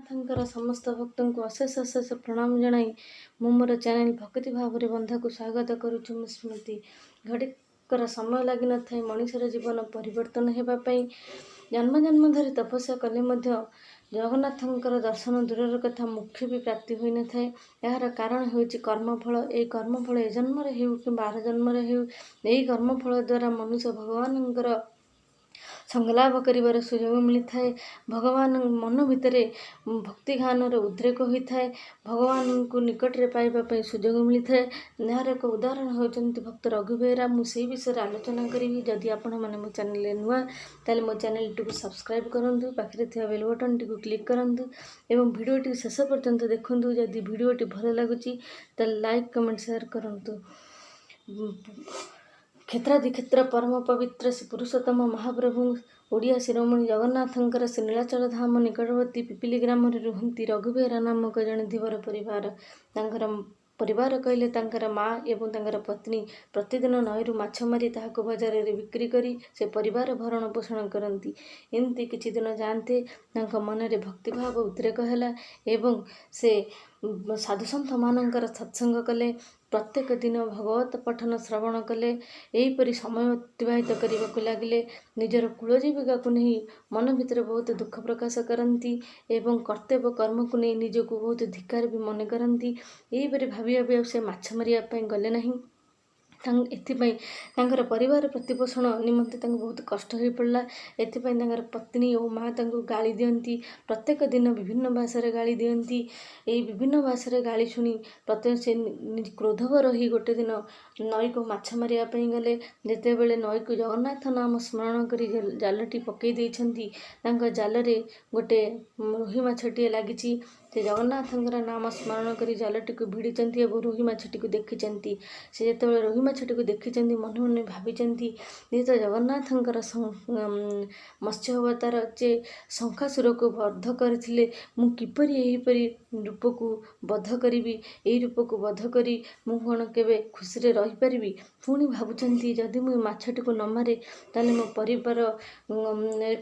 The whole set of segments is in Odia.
ଜଗନ୍ନାଥଙ୍କର ସମସ୍ତ ଭକ୍ତଙ୍କୁ ଅଶେଷ ଅଶେଷ ପ୍ରଣାମ ଜଣାଇ ମୁଁ ମୋର ଚ୍ୟାନେଲ ଭକ୍ତି ଭାବରେ ବନ୍ଧାକୁ ସ୍ୱାଗତ କରୁଛୁ। ମୁଁ ସ୍ମୃତି। ଘଡ଼ିକର ସମୟ ଲାଗିନଥାଏ ମଣିଷର ଜୀବନ ପରିବର୍ତ୍ତନ ହେବା ପାଇଁ। ଜନ୍ମ ଜନ୍ମ ଧରି ତପସ୍ୟା କଲେ ମଧ୍ୟ ଜଗନ୍ନାଥଙ୍କର ଦର୍ଶନ ଦୂରର କଥା ମୁଖ୍ୟ ବି ପ୍ରାପ୍ତି ହୋଇନଥାଏ। ଏହାର କାରଣ ହେଉଛି କର୍ମଫଳ। ଏହି କର୍ମଫଳ ଏ ଜନ୍ମରେ ହେଉ କିମ୍ବା ଆର ଜନ୍ମରେ ହେଉ, ଏହି କର୍ମଫଳ ଦ୍ୱାରା ମନୁଷ୍ୟ ଭଗବାନଙ୍କର ସଂଗଲାଭ କରିବାର ସୁଯୋଗ ମିଳିଥାଏ। ଭଗବାନ ମନ ଭିତରେ ଭକ୍ତି ଗାନର ଉଦ୍ରେକ ହୋଇଥାଏ। ଭଗବାନଙ୍କୁ ନିକଟରେ ପାଇବା ପାଇଁ ସୁଯୋଗ ମିଳିଥାଏ। ଏହାର ଏକ ଉଦାହରଣ ହେଉଛନ୍ତି ଭକ୍ତ ରଘୁ ବେହେରା। ମୁଁ ସେହି ବିଷୟରେ ଆଲୋଚନା କରିବି। ଯଦି ଆପଣମାନେ ମୋ ଚ୍ୟାନେଲରେ ନୂଆ, ତାହେଲେ ମୋ ଚ୍ୟାନେଲଟିକୁ ସବସ୍କ୍ରାଇବ୍ କରନ୍ତୁ, ପାଖରେ ଥିବା ବେଲ୍ ବଟନଟିକୁ କ୍ଲିକ୍ କରନ୍ତୁ ଏବଂ ଭିଡ଼ିଓଟି ଶେଷ ପର୍ଯ୍ୟନ୍ତ ଦେଖନ୍ତୁ। ଯଦି ଭିଡ଼ିଓଟି ଭଲ ଲାଗୁଛି ତାହେଲେ ଲାଇକ୍, କମେଣ୍ଟ, ସେୟାର କରନ୍ତୁ। କ୍ଷେତ୍ରାଧିକ୍ଷେତ୍ର ପରମ ପବିତ୍ର ଶ୍ରୀ ପୁରୁଷୋତ୍ତମ ମହାପ୍ରଭୁ ଓଡ଼ିଆ ଶିରୋମଣି ଜଗନ୍ନାଥଙ୍କର ଶ୍ରୀ ନୀଳାଚଳ ଧାମ ନିକଟବର୍ତ୍ତୀ ପିପିଲି ଗ୍ରାମରେ ରୁହନ୍ତି ରଘୁ ବେହେରା ନାମକ ଜଣେ ଧୀବର ପରିବାର। ତାଙ୍କର ପରିବାର କହିଲେ ତାଙ୍କର ମା ଏବଂ ତାଙ୍କର ପତ୍ନୀ ପ୍ରତିଦିନ ନଈରୁ ମାଛ ମାରି ତାହାକୁ ବଜାରରେ ବିକ୍ରି କରି ସେ ପରିବାର ଭରଣ ପୋଷଣ କରନ୍ତି। ଏମିତି କିଛି ଦିନ ଯାଆନ୍ତେ ତାଙ୍କ ମନରେ ଭକ୍ତିଭାବ ଉଦ୍ରେକ ହେଲା ଏବଂ ସେ ସାଧୁସନ୍ଥମାନଙ୍କର ସତ୍ସଙ୍ଗ କଲେ। ପ୍ରତ୍ୟେକ ଦିନ ଭଗବତ ପଠନ ଶ୍ରବଣ କଲେ। ଏହିପରି ସମୟ ଅତିବାହିତ କରିବାକୁ ଲାଗିଲେ। ନିଜର କୂଳ ଜୀବିକାକୁ ନେଇ ମନ ଭିତରେ ବହୁତ ଦୁଃଖ ପ୍ରକାଶ କରନ୍ତି ଏବଂ କର୍ତ୍ତବ୍ୟ କର୍ମକୁ ନେଇ ନିଜକୁ ବହୁତ ଧିକ୍କାର ବି ମନେ କରନ୍ତି। ଏହିପରି ଭାବି ଭାବି ଆଉ ସେ ମାଛ ମାରିବା ପାଇଁ ଗଲେ ନାହିଁ। ଏଥିପାଇଁ ତାଙ୍କର ପରିବାର ପ୍ରତିପୋଷଣ ନିମନ୍ତେ ତାଙ୍କୁ ବହୁତ କଷ୍ଟ ହୋଇପଡ଼ିଲା। ଏଥିପାଇଁ ତାଙ୍କର ପତ୍ନୀ ଓ ମା ତାଙ୍କୁ ଗାଳି ଦିଅନ୍ତି। ପ୍ରତ୍ୟେକ ଦିନ ବିଭିନ୍ନ ଭାଷାରେ ଗାଳି ଦିଅନ୍ତି। ଏହି ବିଭିନ୍ନ ଭାଷାରେ ଗାଳି ଶୁଣି ପ୍ରତ୍ୟେକ ସେ କ୍ରୋଧବର ରହି ଗୋଟେ ଦିନ ନଈକୁ ମାଛ ମାରିବା ପାଇଁ ଗଲେ। ଯେତେବେଳେ ନଈକୁ ଜଗନ୍ନାଥ ନାମ ସ୍ମରଣ କରି ଜାଲଟି ପକାଇ ଦେଇଛନ୍ତି, ତାଙ୍କ ଜାଲରେ ଗୋଟେ ରୋହି ମାଛଟିଏ ଲାଗିଛି। ସେ ଜଗନ୍ନାଥଙ୍କର ନାମ ସ୍ମରଣ କରି ଜାଲଟିକୁ ଭିଡ଼ିଛନ୍ତି ଏବଂ ରୋହି ମାଛଟିକୁ ଦେଖିଛନ୍ତି। ସେ ଯେତେବେଳେ ରୋହି ମାଛଟିକୁ ଦେଖିଛନ୍ତି ମନେ ମନେ ଭାବିଛନ୍ତି, ଇଏ ତ ଜଗନ୍ନାଥଙ୍କର ମତ୍ସ୍ୟ ଅବତାର, ଯେ ଶଙ୍ଖାସୁରକୁ ବଧ କରିଥିଲେ। ମୁଁ କିପରି ଏହିପରି ରୂପକୁ ବଧ କରିବି? ଏହି ରୂପକୁ ବଧ କରି ମୁଁ କ'ଣ କେବେ ଖୁସିରେ ରହିପାରିବି? ପୁଣି ଭାବୁଛନ୍ତି, ଯଦି ମୁଁ ମାଛଟିକୁ ନ ମାରେ ତାହେଲେ ମୋ ପରିବାର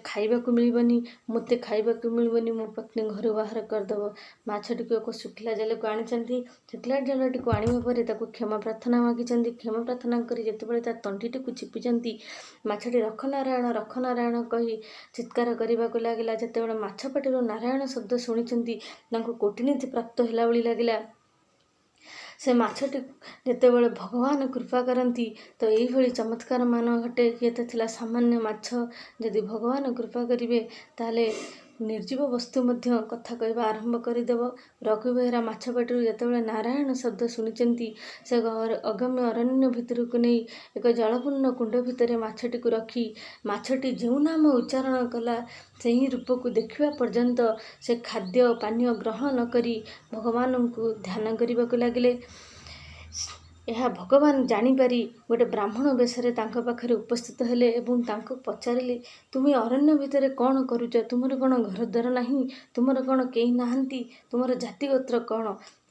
ଖାଇବାକୁ ମିଳିବନି, ମୋତେ ଖାଇବାକୁ ମିଳିବନି, ମୋ ପତ୍ନୀ ଘରୁ ବାହାର କରିଦେବ। ମାଛଟିକୁ ଏକ ଶୁଖିଲା ଜାଲକୁ ଆଣିଛନ୍ତି। ଶୁଖିଲା ଜାଲଟିକୁ ଆଣିବା ପରେ ତାକୁ କ୍ଷମା ପ୍ରାର୍ଥନା ମାଗିଛନ୍ତି। କ୍ଷମା ପ୍ରାର୍ଥନା କରି ଯେତେବେଳେ ତା ତଣ୍ଟିଟିକୁ ଚିପିଛନ୍ତି, ମାଛଟି ରଖ ନାରାୟଣ କହି ଚିତ୍କାର କରିବାକୁ ଲାଗିଲା। ଯେତେବେଳେ ମାଛ ପାଟିରୁ ନାରାୟଣ ଶବ୍ଦ ଶୁଣିଛନ୍ତି, ତାଙ୍କୁ କୋଟିନିଧି ପ୍ରାପ୍ତ ହେଲା ଭଳି ଲାଗିଲା। ସେ ମାଛଟି ଯେତେବେଳେ ଭଗବାନ କୃପା କରନ୍ତି ତ ଏଇଭଳି ଚମତ୍କାର ମାନ ଘଟେ। ଇଏ ତ ଥିଲା ସାମାନ୍ୟ ମାଛ। ଯଦି ଭଗବାନ କୃପା କରିବେ ତାହେଲେ ନିର୍ଜୀବ ବସ୍ତୁ ମଧ୍ୟ କଥା କହିବା ଆରମ୍ଭ କରିଦେବ। ରଘୁ ବେହେରା ମାଛ ପାଟିରୁ ଯେତେବେଳେ ନାରାୟଣ ଶବ୍ଦ ଶୁଣିଛନ୍ତି, ସେ ଅଗମ୍ୟ ଅରଣ୍ୟ ଭିତରକୁ ନେଇ ଏକ ଜଳପୂର୍ଣ୍ଣ କୁଣ୍ଡ ଭିତରେ ମାଛଟିକୁ ରଖି ମାଛଟି ଯେଉଁ ନାମ ଉଚ୍ଚାରଣ କଲା, ସେହି ରୂପକୁ ଦେଖିବା ପର୍ଯ୍ୟନ୍ତ ସେ ଖାଦ୍ୟ ପାନୀୟ ଗ୍ରହଣ ନ କରି ଭଗବାନଙ୍କୁ ଧ୍ୟାନ କରିବାକୁ ଲାଗିଲେ। ଏହା ଭଗବାନ ଜାଣିପାରି ଗୋଟେ ବ୍ରାହ୍ମଣ ବେଶରେ ତାଙ୍କ ପାଖରେ ଉପସ୍ଥିତ ହେଲେ ଏବଂ ତାଙ୍କୁ ପଚାରିଲେ, ତୁମେ ଅରଣ୍ୟ ଭିତରେ କ'ଣ କରୁଛ? ତୁମର କ'ଣ ଘରଦ୍ୱାର ନାହିଁ? ତୁମର କ'ଣ କେହି ନାହାନ୍ତି? ତୁମର ଜାତିଗୋତ୍ର କ'ଣ?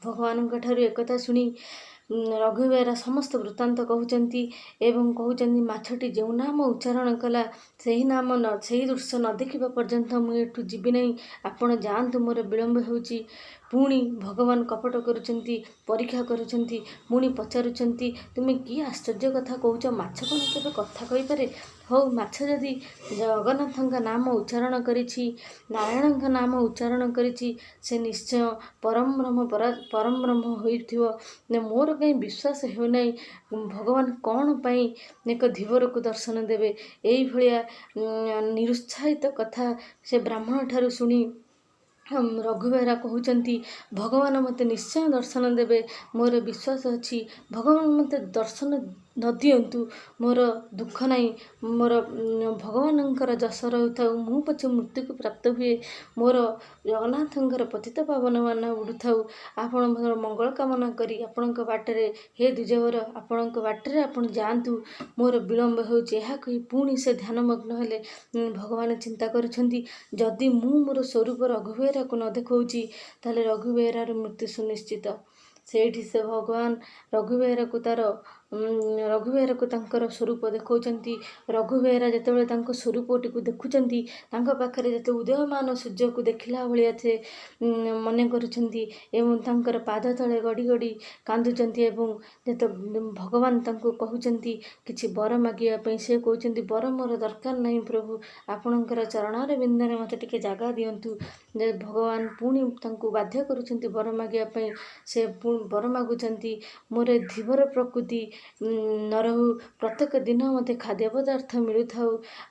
ଭଗବାନଙ୍କ ଠାରୁ ଏକଥା ଶୁଣି ରଘୁ ବେହେରା ସମସ୍ତ ବୃତ୍ତାନ୍ତ କହୁଛନ୍ତି ଏବଂ କହୁଛନ୍ତି, ମାଛଟି ଯେଉଁ ନାମ ଉଚ୍ଚାରଣ କଲା, ସେହି ଦୃଶ୍ୟ ନ ଦେଖିବା ପର୍ଯ୍ୟନ୍ତ ମୁଁ ଏଠୁ ଯିବି ନାହିଁ। ଆପଣ ଯାଆନ୍ତୁ, ମୋର ବିଳମ୍ବ ହେଉଛି। ପୁଣି ଭଗବାନ କପଟ କରୁଛନ୍ତି, ପରୀକ୍ଷା କରୁଛନ୍ତି। ପୁଣି ପଚାରୁଛନ୍ତି, ତୁମେ କି ଆଶ୍ଚର୍ଯ୍ୟ କଥା କହୁଛ? ମାଛ କ'ଣ କେବେ କଥା କହିପାରେ? ହଉ, ମାଛ ଯଦି ଜଗନ୍ନାଥଙ୍କ ନାମ ଉଚ୍ଚାରଣ କରିଛି, ନାରାୟଣଙ୍କ ନାମ ଉଚ୍ଚାରଣ କରିଛି, ସେ ନିଶ୍ଚୟ ପରମ ବ୍ରହ୍ମ ହୋଇଥିବ। ମୋର କାହିଁ ବିଶ୍ୱାସ ହେଉନାହିଁ। ଭଗବାନ କ'ଣ ପାଇଁ ଏକ ଧୀବରକୁ ଦର୍ଶନ ଦେବେ? ଏଇଭଳିଆ ନିରୁତ୍ସାହିତ କଥା ସେ ବ୍ରାହ୍ମଣ ଠାରୁ ଶୁଣି ରଘୁ ବେହେରା କହୁଛନ୍ତି, ଭଗବାନ ମୋତେ ନିଶ୍ଚୟ ଦର୍ଶନ ଦେବେ। ମୋର ବିଶ୍ୱାସ ଅଛି। ଭଗବାନ ମୋତେ ଦର୍ଶନ ନ ଦିଅନ୍ତୁ, ମୋର ଦୁଃଖ ନାହିଁ। ମୋର ଭଗବାନଙ୍କର ଯଶ ରହୁଥାଉ। ମୁଁ ପଛେ ମୃତ୍ୟୁକୁ ପ୍ରାପ୍ତ ହୁଏ, ମୋର ଜଗନ୍ନାଥଙ୍କର ପତିତ ପାବନ ମାନ ଉଡ଼ୁଥାଉ। ଆପଣ ମୋର ମଙ୍ଗଳ କାମନା କରି ଆପଣଙ୍କ ବାଟରେ, ହେ ଦ୍ୱିଜବର, ଆପଣଙ୍କ ବାଟରେ ଆପଣ ଯାଆନ୍ତୁ, ମୋର ବିଳମ୍ବ ହେଉଛି। ଏହା କହି ପୁଣି ସେ ଧ୍ୟାନମଗ୍ନ ହେଲେ। ଭଗବାନ ଚିନ୍ତା କରୁଛନ୍ତି, ଯଦି ମୁଁ ମୋର ସ୍ୱରୂପ ରଘୁ ବେହେରାକୁ ନ ଦେଖାଉଛି ତାହେଲେ ରଘୁ ବେହେରାର ମୃତ୍ୟୁ ସୁନିଶ୍ଚିତ। ସେଇଠି ସେ ଭଗବାନ ରଘୁ ବେହେରାକୁ ତାର ରଘୁବେହେରାକୁ ତାଙ୍କର ସ୍ୱରୂପ ଦେଖାଉଛନ୍ତି। ରଘୁବେହେରା ଯେତେବେଳେ ତାଙ୍କ ସ୍ୱରୂପଟିକୁ ଦେଖୁଛନ୍ତି, ତାଙ୍କ ପାଖରେ ଯେତେ ଉଦୟମାନ ସୂର୍ଯ୍ୟକୁ ଦେଖିଲା ଭଳିଆ ସେ ମନେ କରୁଛନ୍ତି ଏବଂ ତାଙ୍କର ପାଦ ତଳେ ଗଡ଼ି ଗଡ଼ି କାନ୍ଦୁଛନ୍ତି। ଏବଂ ଯେତେ ଭଗବାନ ତାଙ୍କୁ କହୁଛନ୍ତି କିଛି ବର ମାଗିବା ପାଇଁ, ସେ କହୁଛନ୍ତି ବର ମୋର ଦରକାର ନାହିଁ ପ୍ରଭୁ, ଆପଣଙ୍କର ଚରଣରେ ବିନ୍ଦରେ ମୋତେ ଟିକେ ଜାଗା ଦିଅନ୍ତୁ। ଯେ ଭଗବାନ ପୁଣି ତାଙ୍କୁ ବାଧ୍ୟ କରୁଛନ୍ତି ବର ମାଗିବା ପାଇଁ। ସେ ପୁଣି ବର ମାଗୁଛନ୍ତି, ମୋର ଧୀବର ପ୍ରକୃତି ନ ରହୁ, ପ୍ରତ୍ୟେକ ଦିନ ମୋତେ ଖାଦ୍ୟ ପଦାର୍ଥ ମିଳୁଥାଉ,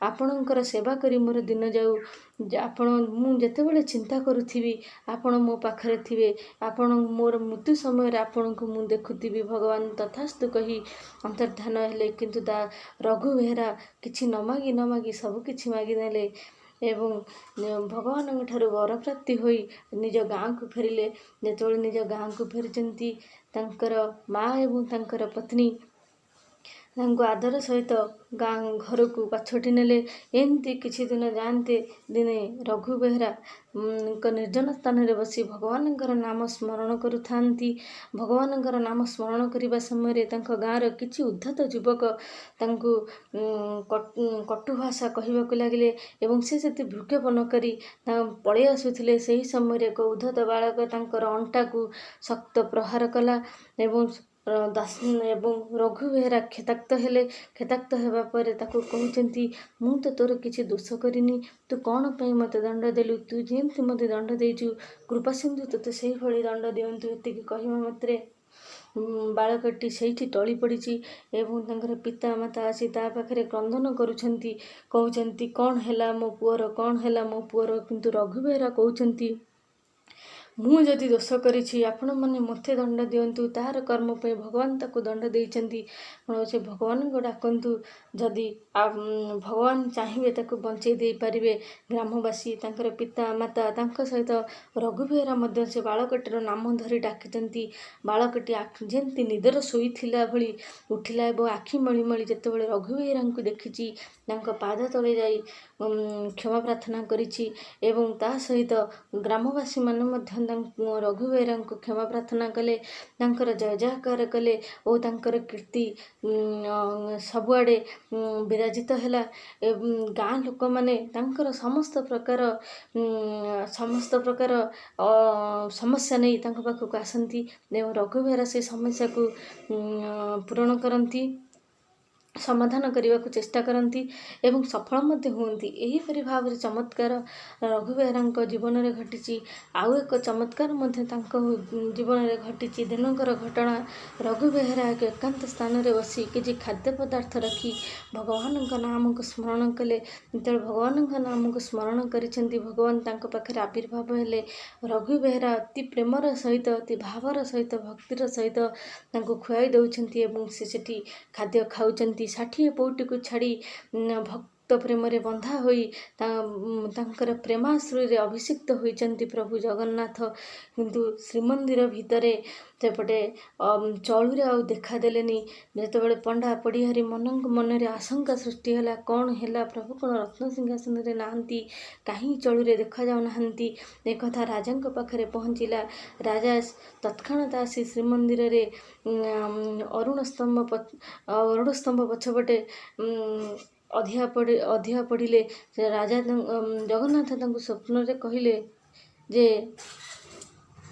ଆପଣଙ୍କର ସେବା କରି ମୋର ଦିନ ଯାଉ। ମୁଁ ଯେତେବେଳେ ଚିନ୍ତା କରୁଥିବି ଆପଣ ମୋ ପାଖରେ ଥିବେ, ଆପଣ ମୋର ମୃତ୍ୟୁ ସମୟରେ ଆପଣଙ୍କୁ ମୁଁ ଦେଖୁଥିବି। ଭଗବାନ ତଥାସ୍ତୁ କହି ଅନ୍ତର୍ଧାନ ହେଲେ। କିନ୍ତୁ ରଘୁବେହେରା କିଛି ନ ମାଗି ସବୁ କିଛି ମାଗିନେଲେ ଏବଂ ଭଗବାନଙ୍କ ଠାରୁ ବରପ୍ରାପ୍ତି ହୋଇ ନିଜ ଗାଁକୁ ଫେରିଲେ। ଯେତେବେଳେ ନିଜ ଗାଁକୁ ଫେରିଛନ୍ତି, ତାଙ୍କର ମା ଏବଂ ତାଙ୍କର ପତ୍ନୀ ତାଙ୍କୁ ଆଦର ସହିତ ଗାଁ ଘରକୁ ପାଛୋଟି ନେଲେ। ଏମିତି କିଛି ଦିନ ଯାଆନ୍ତେ, ଦିନେ ରଘୁବେହେରା ନିର୍ଜନ ସ୍ଥାନରେ ବସି ଭଗବାନଙ୍କର ନାମ ସ୍ମରଣ କରୁଥାନ୍ତି। ଭଗବାନଙ୍କର ନାମ ସ୍ମରଣ କରିବା ସମୟରେ ତାଙ୍କ ଗାଁର କିଛି ଉଦ୍ଧତ ଯୁବକ ତାଙ୍କୁ କଟୁ ଭାଷା କହିବାକୁ ଲାଗିଲେ ଏବଂ ସେ ସେଠି ଭ୍ରୂକ୍ଷେପ ନ କରି ପଳେଇ ଆସୁଥିଲେ। ସେହି ସମୟରେ ଏକ ଉଦ୍ଧତ ବାଳକ ତାଙ୍କର ଅଣ୍ଟାକୁ ଶକ୍ତ ପ୍ରହାର କଲା ଏବଂ ରଘୁବେହେରା କ୍ଷତାକ୍ତ ହେଲେ। କ୍ଷତାକ୍ତ ହେବା ପରେ ତାକୁ କହୁଛନ୍ତି, ମୁଁ ତ ତୋର କିଛି ଦୋଷ କରିନି, ତୁ କ'ଣ ପାଇଁ ମୋତେ ଦଣ୍ଡ ଦେଲୁ? ତୁ ଯେମିତି ମୋତେ ଦଣ୍ଡ ଦେଇଛୁ, କୃପାସିନ୍ଧୁ ତୋତେ ସେଇଭଳି ଦଣ୍ଡ ଦିଅନ୍ତୁ। ଏତିକି କହିବା ମାତ୍ରେ ବାଳକଟି ସେଇଠି ଟଳି ପଡ଼ିଛି ଏବଂ ତାଙ୍କର ପିତା ମାତା ଆସି ତା ପାଖରେ କ୍ରନ୍ଦନ କରୁଛନ୍ତି, କହୁଛନ୍ତି କ'ଣ ହେଲା ମୋ ପୁଅର, କ'ଣ ହେଲା ମୋ ପୁଅର। କିନ୍ତୁ ରଘୁବେହେରା କହୁଛନ୍ତି, ମୁଁ ଯଦି ଦୋଷ କରିଛି ଆପଣମାନେ ମୋତେ ଦଣ୍ଡ ଦିଅନ୍ତୁ, ତାହାର କର୍ମ ପାଇଁ ଭଗବାନ ତାକୁ ଦଣ୍ଡ ଦେଇଛନ୍ତି। ସେ ଭଗବାନଙ୍କୁ ଡାକନ୍ତୁ, ଯଦି ଭଗବାନ ଚାହିଁବେ ତାକୁ ବଞ୍ଚେଇ ଦେଇପାରିବେ। ଗ୍ରାମବାସୀ ତାଙ୍କର ପିତା ମାତା ତାଙ୍କ ସହିତ ରଘୁବେହେରା ମଧ୍ୟ ସେ ବାଳକଟିର ନାମ ଧରି ଡାକିଛନ୍ତି। ବାଳକଟି ଯେମିତି ନିଦର ଶୋଇଥିଲା ଭଳି ଉଠିଲା ଏବଂ ଆଖି ମଳି ମଳି ଯେତେବେଳେ ରଘୁବେହେରାଙ୍କୁ ଦେଖିଛି, ତାଙ୍କ ପାଦ ତଳେ ଯାଇ କ୍ଷମା ପ୍ରାର୍ଥନା କରିଛି ଏବଂ ତା ସହିତ ଗ୍ରାମବାସୀମାନେ ମଧ୍ୟ ରଘୁବେହେରାଙ୍କୁ କ୍ଷମା ପ୍ରାର୍ଥନା କଲେ, ତାଙ୍କର ଜୟ ଜୟକାର କଲେ ଓ ତାଙ୍କର କୀର୍ତ୍ତି ସବୁଆଡ଼େ ବିରାଜିତ ହେଲା। ଏବଂ ଗାଁ ଲୋକମାନେ ତାଙ୍କର ସମସ୍ତ ପ୍ରକାର ସମସ୍ୟା ନେଇ ତାଙ୍କ ପାଖକୁ ଆସନ୍ତି ଏବଂ ରଘୁବେହେରା ସେ ସମସ୍ୟାକୁ ପୂରଣ କରନ୍ତି, ସମାଧାନ କରିବାକୁ ଚେଷ୍ଟା କରନ୍ତି ଏବଂ ସଫଳ ମଧ୍ୟ ହୁଅନ୍ତି। ଏହିପରି ଭାବରେ ଚମତ୍କାର ରଘୁବେହେରାଙ୍କ ଜୀବନରେ ଘଟିଛି। ଆଉ ଏକ ଚମତ୍କାର ମଧ୍ୟ ତାଙ୍କ ଜୀବନରେ ଘଟିଛି। ଦିନକର ଘଟଣା, ରଘୁବେହେରା ଏକ ଏକାନ୍ତ ସ୍ଥାନରେ ବସି କିଛି ଖାଦ୍ୟ ପଦାର୍ଥ ରଖି ଭଗବାନଙ୍କ ନାମକୁ ସ୍ମରଣ କଲେ। ଯେତେବେଳେ ଭଗବାନଙ୍କ ନାମକୁ ସ୍ମରଣ କରିଛନ୍ତି, ଭଗବାନ ତାଙ୍କ ପାଖରେ ଆବିର୍ଭାବ ହେଲେ। ରଘୁବେହେରା ଅତି ପ୍ରେମର ସହିତ, ଅତି ଭାବର ସହିତ, ଭକ୍ତିର ସହିତ ତାଙ୍କୁ ଖୁଆଇ ଦେଉଛନ୍ତି ଏବଂ ସେ ସେଠି ଖାଦ୍ୟ ଖାଉଛନ୍ତି। 60 ପଉଟିକୁ ଛାଡ଼ି ଭକ୍ତ ପ୍ରେମରେ ବନ୍ଧା ହୋଇ ତାଙ୍କର ପ୍ରେମାଶ୍ରୁରେ ଅଭିଷିକ୍ତ ହୋଇଛନ୍ତି ପ୍ରଭୁ ଜଗନ୍ନାଥ। କିନ୍ତୁ ଶ୍ରୀମନ୍ଦିର ଭିତରେ ସେପଟେ ଚଳୁରେ ଆଉ ଦେଖାଦେଲେନି। ଯେତେବେଳେ ପଣ୍ଡା ପଡ଼ିହାରୀ ମନରେ ଆଶଙ୍କା ସୃଷ୍ଟି ହେଲା, କ'ଣ ହେଲା, ପ୍ରଭୁ କ'ଣ ରତ୍ନସିଂହାସନରେ ନାହାନ୍ତି, କାହିଁ ଚଳୁରେ ଦେଖାଯାଉନାହାନ୍ତି, ଏକଥା ରାଜାଙ୍କ ପାଖରେ ପହଞ୍ଚିଲା। ରାଜା ତତ୍କ୍ଷଣାତ ଆସି ଶ୍ରୀମନ୍ଦିରରେ ଅରୁଣ ସ୍ତମ୍ଭ ପଛପଟେ ଅଧିଆ ପଡ଼ିଲେ। ରାଜା ଜଗନ୍ନାଥ ତାଙ୍କୁ ସ୍ୱପ୍ନରେ କହିଲେ ଯେ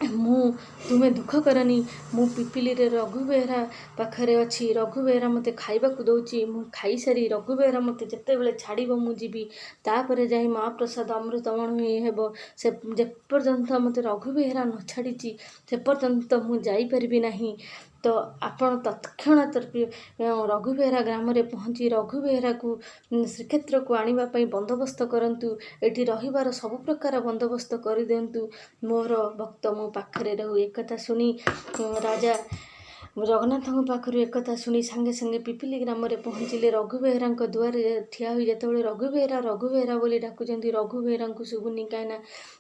ତୁମେ ଦୁଃଖ କରନି, ମୁଁ ପିପିଲିରେ ରଘୁବେହେରା ପାଖରେ ଅଛି, ରଘୁବେହେରା ମୋତେ ଖାଇବାକୁ ଦେଉଛି, ମୁଁ ଖାଇସାରି ରଘୁବେହେରା ମୋତେ ଯେତେବେଳେ ଛାଡ଼ିବ ମୁଁ ଯିବି, ତାପରେ ଯାଇ ମହାପ୍ରସାଦ ଅମୃତମଣି ହେବ। ଯେପର୍ଯ୍ୟନ୍ତ ମୋତେ ରଘୁବେହେରା ନ ଛାଡ଼ିଛି ସେ ପର୍ଯ୍ୟନ୍ତ ମୁଁ ଯାଇପାରିବି ନାହିଁ। ତ ଆପଣ ତତ୍କ୍ଷଣାତ ରଘୁବେହେରା ଗ୍ରାମରେ ପହଞ୍ଚି ରଘୁବେହେରାକୁ ଶ୍ରୀକ୍ଷେତ୍ରକୁ ଆଣିବା ପାଇଁ ବନ୍ଦୋବସ୍ତ କରନ୍ତୁ, ଏଠି ରହିବାର ସବୁ ପ୍ରକାର ବନ୍ଦୋବସ୍ତ କରିଦିଅନ୍ତୁ, ମୋର ଭକ୍ତ ମୋ ପାଖରେ ରହୁ। ଏକଥା ଶୁଣି ରାଜା ଜଗନ୍ନାଥଙ୍କ ପାଖରୁ ଏକଥା ଶୁଣି ସାଙ୍ଗେ ସାଙ୍ଗେ ପିପିଲି ଗ୍ରାମରେ ପହଞ୍ଚିଲେ। ରଘୁବେହେରାଙ୍କ ଦୁଆରେ ଠିଆ ହୋଇ ଯେତେବେଳେ ରଘୁବେହେରା ରଘୁବେହେରା ବୋଲି ଡାକୁଛନ୍ତି, ରଘୁବେହେରାଙ୍କୁ ଶୁଭୁନି, କାହିଁକିନା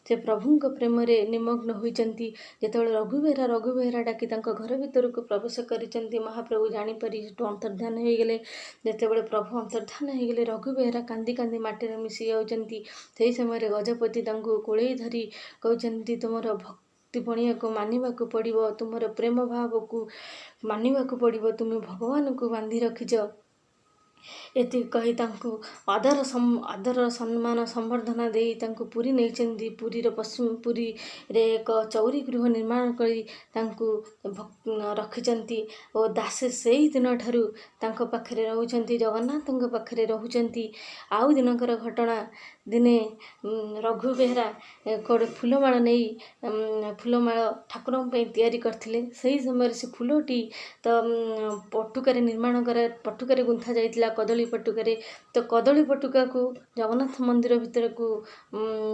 ସେ ପ୍ରଭୁଙ୍କ ପ୍ରେମରେ ନିମଗ୍ନ ହୋଇଛନ୍ତି। ଯେତେବେଳେ ରଘୁବେହେରା ରଘୁବେହେରା ଡାକି ତାଙ୍କ ଘର ଭିତରକୁ ପ୍ରବେଶ କରିଛନ୍ତି, ମହାପ୍ରଭୁ ଜାଣିପାରି ସେଠୁ ଅନ୍ତର୍ଧାନ ହୋଇଗଲେ। ଯେତେବେଳେ ପ୍ରଭୁ ଅନ୍ତର୍ଧାନ ହୋଇଗଲେ, ରଘୁବେହେରା କାନ୍ଦି କାନ୍ଦି ମାଟିରେ ମିଶି ଯାଉଛନ୍ତି। ସେହି ସମୟରେ ଗଜପତି ତାଙ୍କୁ କୋଳେଇ ଧରି କହୁଛନ୍ତି, ତୁମର ଭକ୍ତି ପଣିଆକୁ ମାନିବାକୁ ପଡ଼ିବ, ତୁମର ପ୍ରେମ ଭାବକୁ ମାନିବାକୁ ପଡ଼ିବ, ତୁମେ ଭଗବାନଙ୍କୁ ବାନ୍ଧି ରଖିଛ। ଏତିକି କହି ତାଙ୍କୁ ଆଦର ସମ୍ମାନ ସମ୍ବର୍ଦ୍ଧନା ଦେଇ ତାଙ୍କୁ ପୁରୀ ନେଇଛନ୍ତି। ପୁରୀରେ ଏକ ଚୌରି ଗୃହ ନିର୍ମାଣ କରି ତାଙ୍କୁ ରଖିଛନ୍ତି ଓ ଦାସେ ସେଇ ଦିନଠାରୁ ତାଙ୍କ ପାଖରେ ରହୁଛନ୍ତି, ଜଗନ୍ନାଥଙ୍କ ପାଖରେ ରହୁଛନ୍ତି। ଆଉ ଦିନକର ଘଟଣା, ଦିନେ ରଘୁ ବେହେରା ଗୋଟେ ଫୁଲମାଳ ନେଇ ଫୁଲମାଳ ଠାକୁରଙ୍କ ପାଇଁ ତିଆରି କରିଥିଲେ। ସେହି ସମୟରେ ସେ ଫୁଲଟି ତ ପଟୁକାରେ ପଟୁକାରେ ଗୁନ୍ଥା ଯାଇଥିଲା, କଦଳୀ ପଟୁକାରେ। ତ କଦଳୀ ପଟୁକାକୁ ଜଗନ୍ନାଥ ମନ୍ଦିର ଭିତରକୁ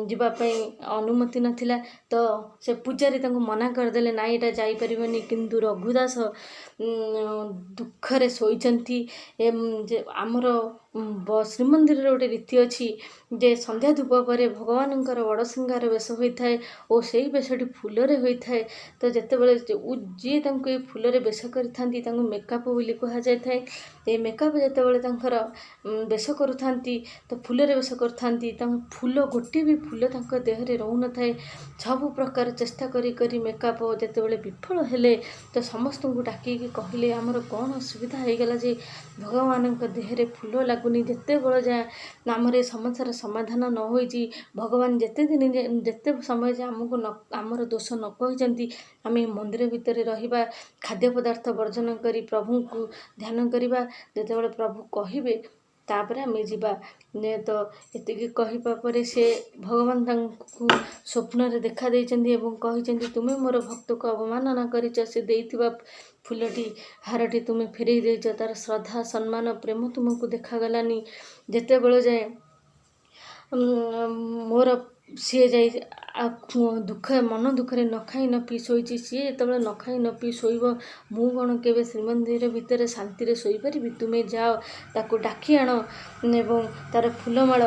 ଯିବା ପାଇଁ ଅନୁମତି ନଥିଲା। ତ ସେ ପୂଜାରୀ ତାଙ୍କୁ ମନା କରିଦେଲେ, ନାଇଁ ଏଇଟା ଯାଇପାରିବନି। କିନ୍ତୁ ରଘୁଦାସ ଦୁଃଖରେ ଶୋଇଛନ୍ତି। ଯେ ଆମର ଶ୍ରୀମନ୍ଦିରର ଗୋଟେ ରୀତି ଅଛି ଯେ ସନ୍ଧ୍ୟା ଧୂପ ପରେ ଭଗବାନଙ୍କର ବଡ଼ ସିଂହାର ବେଶ ହୋଇଥାଏ ଓ ସେଇ ବେଶଟି ଫୁଲରେ ହୋଇଥାଏ। ତ ଯେତେବେଳେ ଯିଏ ତାଙ୍କୁ ଏ ଫୁଲରେ ବେଶ କରିଥାନ୍ତି ତାଙ୍କୁ ମେକଅପ୍ ବୋଲି କୁହାଯାଇଥାଏ। ଏ ମେକଅପ୍ ଯେତେବେଳେ ତାଙ୍କର ବେଶ କରୁଥାନ୍ତି, ତ ଫୁଲରେ ବେଶ କରୁଥାନ୍ତି, ତାଙ୍କ ଫୁଲ ଗୋଟିଏ ବି ଫୁଲ ତାଙ୍କ ଦେହରେ ରହୁନଥାଏ। ସବୁ ପ୍ରକାର ଚେଷ୍ଟା କରି ମେକଅପ୍ ଯେତେବେଳେ ବିଫଳ ହେଲେ, ତ ସମସ୍ତଙ୍କୁ ଡାକିକି କହିଲେ, ଆମର କ'ଣ ଅସୁବିଧା ହେଇଗଲା ଯେ ଭଗବାନଙ୍କ ଦେହରେ ଫୁଲ ଲାଗୁନି। ଯେତେବେଳେ ଯାଏ ଆମର ଏ ସମସ୍ୟାର ସମାଧାନ ନ ହୋଇଛି, ଭଗବାନ ଯେତେ ସମୟ ଯେ ଆମର ଦୋଷ ନ କହିଛନ୍ତି, ଆମେ ମନ୍ଦିର ଭିତରେ ରହିବା, ଖାଦ୍ୟ ପଦାର୍ଥ ବର୍ଜନ କରି ପ୍ରଭୁଙ୍କୁ ଧ୍ୟାନ କରିବା। ଯେତେବେଳେ ପ୍ରଭୁ କହିବେ ତାପରେ ଆମେ ଯିବା। ତ ଏତିକି କହିବା ପରେ ସେ ଭଗବାନ ତାଙ୍କୁ ସ୍ୱପ୍ନରେ ଦେଖା ଦେଇଛନ୍ତି ଏବଂ କହିଛନ୍ତି, ତୁମେ ମୋର ଭକ୍ତକୁ ଅବମାନନା କରିଛ। ସେ ଦେଇଥିବା ଫୁଲଟି ହାରଟି ତୁମେ ଫେରେଇ ଦେଇଛ। ତାର ଶ୍ରଦ୍ଧା ସମ୍ମାନ ପ୍ରେମ ତୁମକୁ ଦେଖାଗଲାନି। ଯେତେବେଳେ ଯାଏ ମୋର ସିଏ ଯାଇ ମନ ଦୁଃଖରେ ନ ଖାଇ ନ ପିଇ ଶୋଇଛି, ସିଏ ଯେତେବେଳେ ନ ଖାଇ ନ ପିଇ ଶୋଇବ, ମୁଁ କ'ଣ କେବେ ଶ୍ରୀମନ୍ଦିର ଭିତରେ ଶାନ୍ତିରେ ଶୋଇପାରିବି? ତୁମେ ଯାଅ, ତାକୁ ଡାକି ଆଣ ଏବଂ ତାର ଫୁଲମାଳ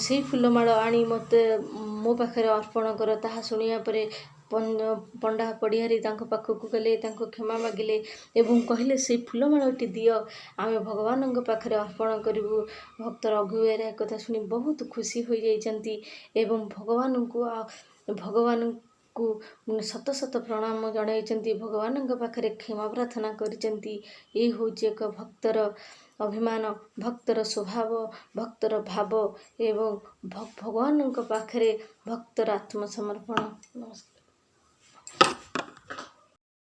ସେଇ ଫୁଲମାଳ ଆଣି ମୋ ପାଖରେ ଅର୍ପଣ କର। ତାହା ଶୁଣିବା ପରେ ପଣ୍ଡା ପଡ଼ିଆରୀ ତାଙ୍କ ପାଖକୁ ଗଲେ, ତାଙ୍କୁ କ୍ଷମା ମାଗିଲେ ଏବଂ କହିଲେ, ସେଇ ଫୁଲମାଳଟି ଦିଅ, ଆମେ ଭଗବାନଙ୍କ ପାଖରେ ଅର୍ପଣ କରିବୁ। ଭକ୍ତ ରଘୁ ବେହେରା ଏକଥା ଶୁଣି ବହୁତ ଖୁସି ହୋଇଯାଇଛନ୍ତି ଏବଂ ଭଗବାନଙ୍କୁ ଶତ ଶତ ପ୍ରଣାମ ଜଣାଇଛନ୍ତି। ଭଗବାନଙ୍କ ପାଖରେ କ୍ଷମା ପ୍ରାର୍ଥନା କରିଛନ୍ତି। ଏହି ହେଉଛି ଏକ ଭକ୍ତର ଅଭିମାନ, ଭକ୍ତର ସ୍ୱଭାବ, ଭକ୍ତର ଭାବ ଏବଂ ଭଗବାନଙ୍କ ପାଖରେ ଭକ୍ତର ଆତ୍ମସମର୍ପଣ। ନମସ୍କାର।